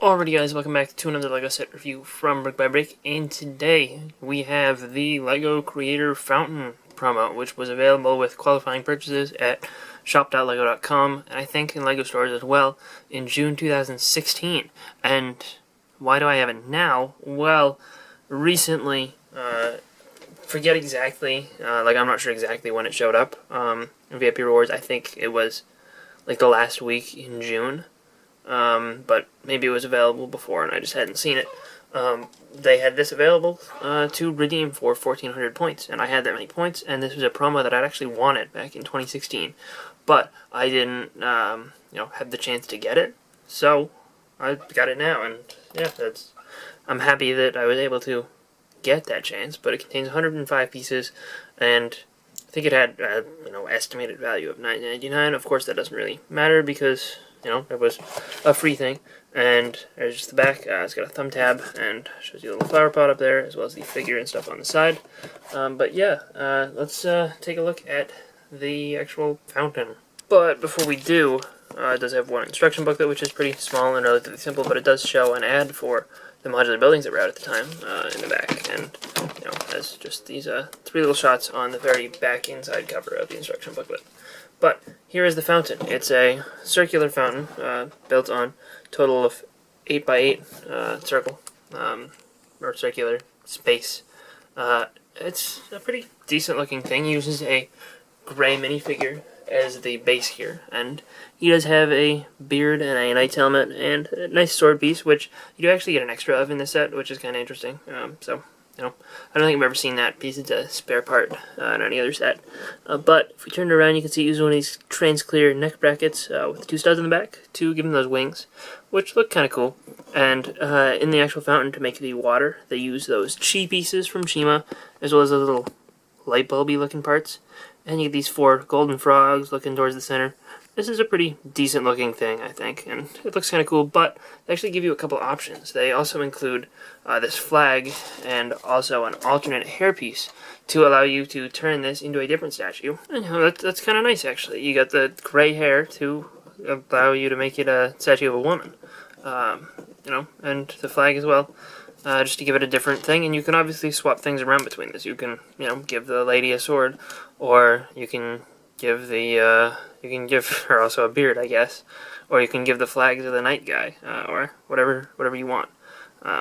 Alrighty guys, welcome back to another LEGO set review from BrickByBrick, and today we have the LEGO Creator Fountain promo, which was available with qualifying purchases at shop.lego.com, and I think in LEGO stores as well, in June 2016. And why do I have it now? Well, recently, forget exactly, I'm not sure exactly when it showed up, in VIP Rewards. I think it was like the last week in June. But maybe it was available before and I just hadn't seen it. They had this available to redeem for 1,400 points, and I had that many points, and this was a promo that I'd actually wanted back in 2016, but I didn't, have the chance to get it, so I got it now, and yeah, I'm happy that I was able to get that chance. But it contains 105 pieces, and I think it had, estimated value of $9.99. Of course, that doesn't really matter because it was a free thing. And there's just the back. It's got a thumb tab and shows you a little flower pot up there, as well as the figure and stuff on the side. But yeah, let's take a look at the actual fountain. But before we do, it does have one instruction booklet, which is pretty small and relatively simple, but it does show an ad for the modular buildings that were out at the time in the back, and has just these 3 little shots on the very back inside cover of the instruction booklet. But here is the fountain. It's a circular fountain built on a total of 8x8 circle, or circular space. It's a pretty decent looking thing. It uses a gray minifigure as the base here, and he does have a beard and a knight's helmet and a nice sword piece, which you do actually get an extra of in this set, which is kind of interesting. I don't think I've ever seen that piece. It's a spare part in any other set. But if we turn it around, you can see it uses one of these trans-clear neck brackets with 2 studs in the back to give them those wings, which look kind of cool. And in the actual fountain, to make the water, they use those chi pieces from Shima, as well as those little light bulby looking parts. And you get these 4 golden frogs looking towards the center. This is a pretty decent looking thing, I think, and it looks kind of cool, but they actually give you a couple options. They also include this flag and also an alternate hairpiece to allow you to turn this into a different statue. And that's kind of nice, actually. You got the gray hair to allow you to make it a statue of a woman, and the flag as well, just to give it a different thing. And you can obviously swap things around between this. You can, give the lady a sword, or you can give you can give her also a beard, I guess, or you can give the flag to the knight guy, or whatever you want,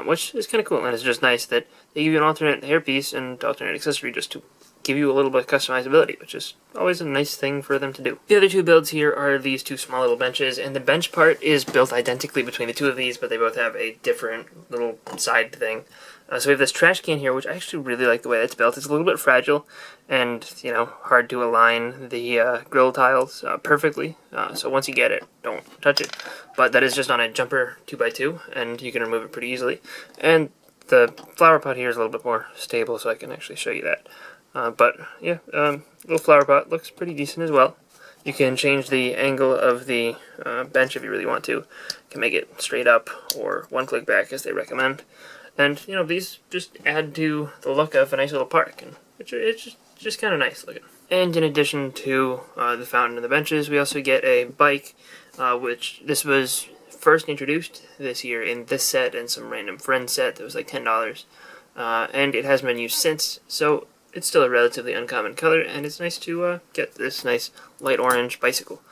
which is kind of cool. And it's just nice that they give you an alternate hairpiece and alternate accessory just to give you a little bit of customizability, which is always a nice thing for them to do. The other 2 builds here are these 2 small little benches, and the bench part is built identically between the 2 of these, but they both have a different little side thing. So we have this trash can here, which I actually really like the way it's built. It's a little bit fragile and, hard to align the grill tiles perfectly. So once you get it, don't touch it. But that is just on a jumper 2x2, and you can remove it pretty easily. And the flower pot here is a little bit more stable, so I can actually show you that. Little flower pot looks pretty decent as well. You can change the angle of the bench if you really want to. You can make it straight up or 1 click back, as they recommend. And, these just add to the look of a nice little park, and it's just kind of nice looking. And in addition to the fountain and the benches, we also get a bike, which this was first introduced this year in this set and some random friend set that was like $10. And it hasn't been used since, so it's still a relatively uncommon color, and it's nice to get this nice light orange bicycle.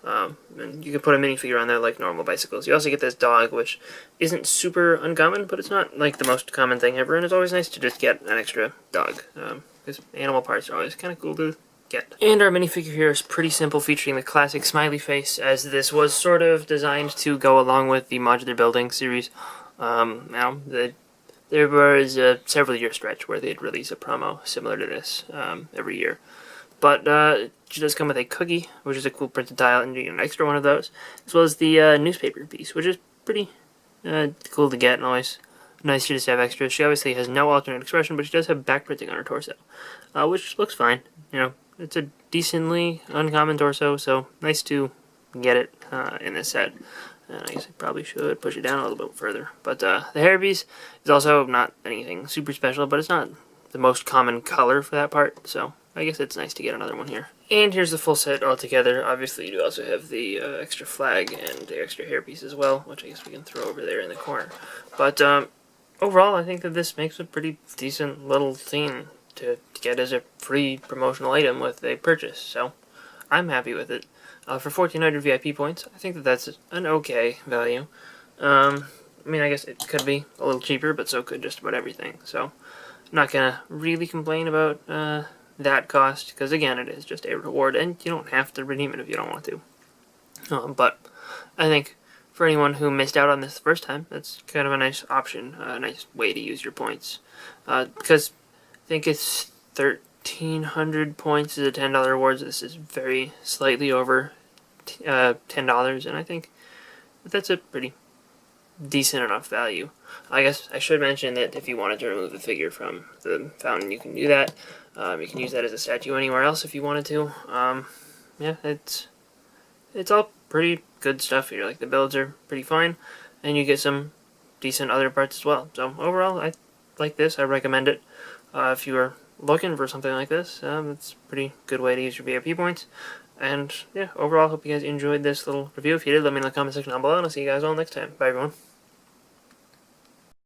And you can put a minifigure on there like normal bicycles. You also get this dog, which isn't super uncommon, but it's not like the most common thing ever, and it's always nice to just get an extra dog, because animal parts are always kind of cool to get. And our minifigure here is pretty simple, featuring the classic smiley face, as this was sort of designed to go along with the modular building series. There was a several-year stretch where they'd release a promo similar to this every year. But she does come with a cookie, which is a cool printed tile, and you get an extra one of those, as well as the newspaper piece, which is pretty cool to get, and always nice to just have extras. She obviously has no alternate expression, but she does have back printing on her torso, which looks fine. It's a decently uncommon torso, so nice to get it in this set. And I guess I probably should push it down a little bit further. But the hairpiece is also not anything super special, but it's not the most common color for that part, so I guess it's nice to get another one here. And here's the full set all together. Obviously, you do also have the extra flag and the extra hairpiece as well, which I guess we can throw over there in the corner. But overall, I think that this makes a pretty decent little thing to get as a free promotional item with a purchase. So I'm happy with it. For 1,400 VIP points, I think that that's an okay value. I mean, I guess it could be a little cheaper, but so could just about everything. So I'm not gonna really complain about that cost, because again, it is just a reward, and you don't have to redeem it if you don't want to. But I think for anyone who missed out on this the first time, that's kind of a nice option, a nice way to use your points. Because I think it's 1,300 points is a $10 reward. This is very slightly over $10, and I think that's a pretty decent enough value. I guess I should mention that if you wanted to remove the figure from the fountain, you can do that. You can use that as a statue anywhere else if you wanted to. Yeah, it's all pretty good stuff here. Like, the builds are pretty fine, and you get some decent other parts as well. So overall, I like this. I recommend it. If you are looking for something like this, it's a pretty good way to use your VIP points. And yeah, overall, hope you guys enjoyed this little review. If you did, let me know in the comment section down below, and I'll see you guys all next time. Bye, everyone.